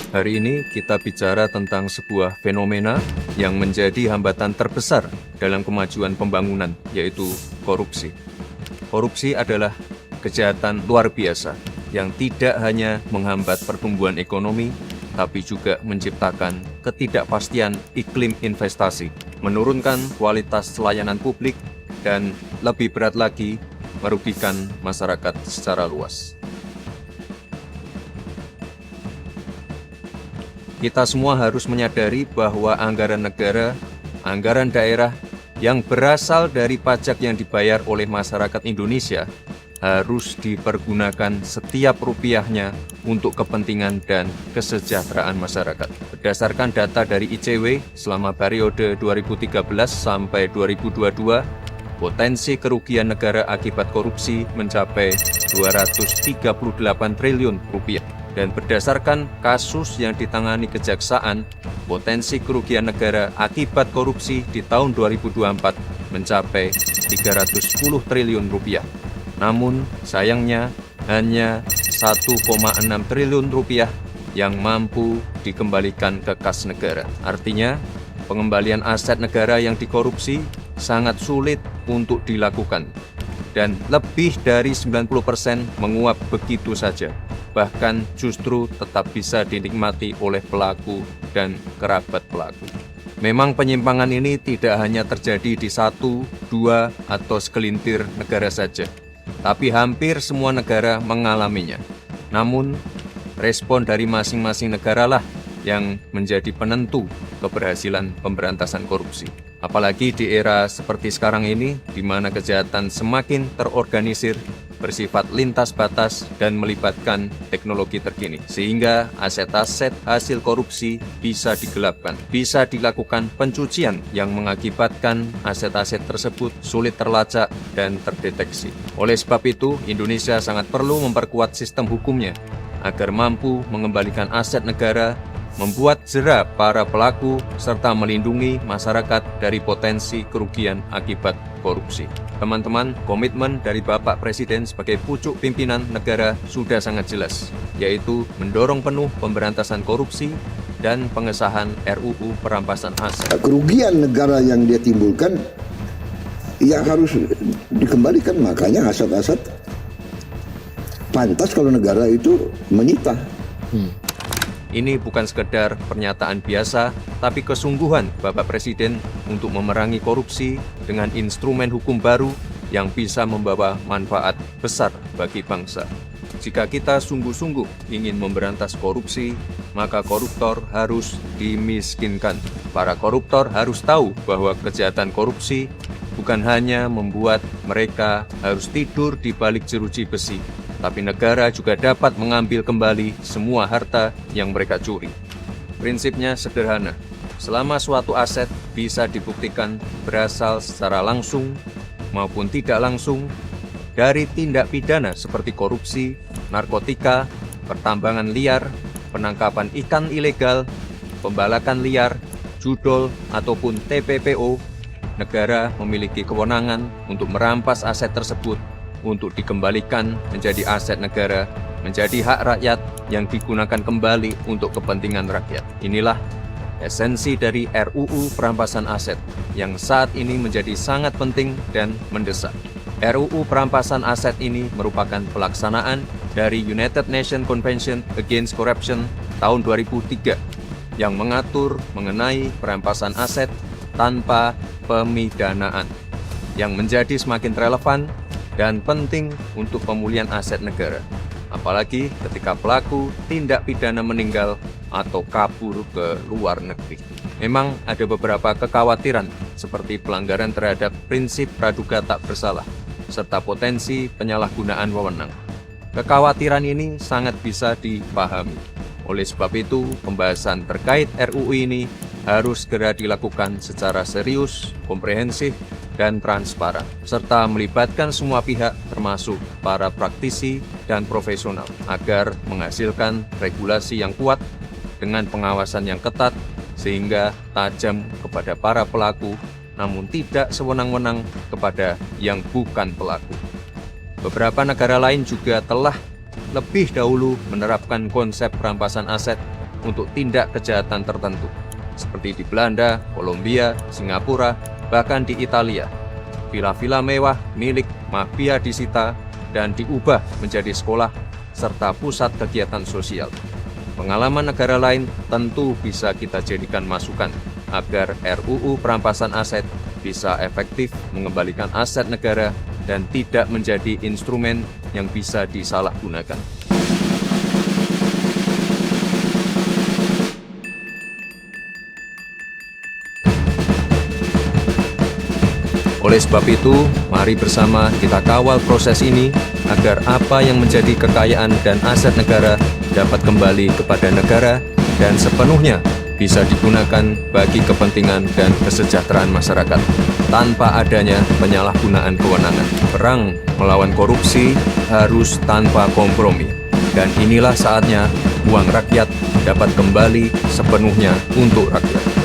Hari ini kita bicara tentang sebuah fenomena yang menjadi hambatan terbesar dalam kemajuan pembangunan, yaitu korupsi. Korupsi adalah kejahatan luar biasa yang tidak hanya menghambat pertumbuhan ekonomi, tapi juga menciptakan ketidakpastian iklim investasi, menurunkan kualitas layanan publik, dan lebih berat lagi, merugikan masyarakat secara luas. Kita semua harus menyadari bahwa anggaran negara, anggaran daerah yang berasal dari pajak yang dibayar oleh masyarakat Indonesia harus dipergunakan setiap rupiahnya untuk kepentingan dan kesejahteraan masyarakat. Berdasarkan data dari ICW selama periode 2013 sampai 2022, potensi kerugian negara akibat korupsi mencapai 238 triliun rupiah. Dan berdasarkan kasus yang ditangani kejaksaan, potensi kerugian negara akibat korupsi di tahun 2024 mencapai 310 triliun rupiah. Namun, sayangnya hanya 1,6 triliun rupiah yang mampu dikembalikan ke kas negara. Artinya, pengembalian aset negara yang dikorupsi sangat sulit untuk dilakukan. Dan lebih dari 90% menguap begitu saja. Bahkan justru tetap bisa dinikmati oleh pelaku dan kerabat pelaku. Memang penyimpangan ini tidak hanya terjadi di satu, dua, atau segelintir negara saja, tapi hampir semua negara mengalaminya. Namun, respon dari masing-masing negara lah yang menjadi penentu keberhasilan pemberantasan korupsi. Apalagi di era seperti sekarang ini, di mana kejahatan semakin terorganisir, bersifat lintas batas, dan melibatkan teknologi terkini. Sehingga aset-aset hasil korupsi bisa digelapkan, bisa dilakukan pencucian yang mengakibatkan aset-aset tersebut sulit terlacak dan terdeteksi. Oleh sebab itu, Indonesia sangat perlu memperkuat sistem hukumnya agar mampu mengembalikan aset negara, membuat jera para pelaku, serta melindungi masyarakat dari potensi kerugian akibat korupsi. Teman-teman, komitmen dari Bapak Presiden sebagai pucuk pimpinan negara sudah sangat jelas, yaitu mendorong penuh pemberantasan korupsi dan pengesahan RUU perampasan aset. Kerugian negara yang dia timbulkan, ya harus dikembalikan. Makanya aset-aset pantas kalau negara itu menyita. Ini bukan sekedar pernyataan biasa, tapi kesungguhan Bapak Presiden untuk memerangi korupsi dengan instrumen hukum baru yang bisa membawa manfaat besar bagi bangsa. Jika kita sungguh-sungguh ingin memberantas korupsi, maka koruptor harus dimiskinkan. Para koruptor harus tahu bahwa kejahatan korupsi bukan hanya membuat mereka harus tidur di balik jeruji besi, tapi negara juga dapat mengambil kembali semua harta yang mereka curi. Prinsipnya sederhana, selama suatu aset bisa dibuktikan berasal secara langsung maupun tidak langsung dari tindak pidana seperti korupsi, narkotika, pertambangan liar, penangkapan ikan ilegal, pembalakan liar, judol, ataupun TPPO, negara memiliki kewenangan untuk merampas aset tersebut untuk dikembalikan menjadi aset negara, menjadi hak rakyat yang digunakan kembali untuk kepentingan rakyat. Inilah esensi dari RUU perampasan aset yang saat ini menjadi sangat penting dan mendesak. RUU perampasan aset ini merupakan pelaksanaan dari United Nations Convention Against Corruption tahun 2003 yang mengatur mengenai perampasan aset tanpa pemidanaan, yang menjadi semakin relevan dan penting untuk pemulihan aset negara, apalagi ketika pelaku tindak pidana meninggal atau kabur ke luar negeri. Memang ada beberapa kekhawatiran seperti pelanggaran terhadap prinsip praduga tak bersalah, serta potensi penyalahgunaan wewenang. Kekhawatiran ini sangat bisa dipahami. Oleh sebab itu, pembahasan terkait RUU ini harus segera dilakukan secara serius, komprehensif, dan transparan, serta melibatkan semua pihak termasuk para praktisi dan profesional agar menghasilkan regulasi yang kuat dengan pengawasan yang ketat sehingga tajam kepada para pelaku namun tidak sewenang-wenang kepada yang bukan pelaku. Beberapa negara lain juga telah lebih dahulu menerapkan konsep perampasan aset untuk tindak kejahatan tertentu, seperti di Belanda, Kolombia, Singapura, bahkan di Italia. Vila-vila mewah milik mafia disita dan diubah menjadi sekolah serta pusat kegiatan sosial. Pengalaman negara lain tentu bisa kita jadikan masukan agar RUU perampasan aset bisa efektif mengembalikan aset negara dan tidak menjadi instrumen yang bisa disalahgunakan. Oleh sebab itu, mari bersama kita kawal proses ini agar apa yang menjadi kekayaan dan aset negara dapat kembali kepada negara dan sepenuhnya bisa digunakan bagi kepentingan dan kesejahteraan masyarakat tanpa adanya penyalahgunaan kewenangan. Perang melawan korupsi harus tanpa kompromi, dan inilah saatnya uang rakyat dapat kembali sepenuhnya untuk rakyat.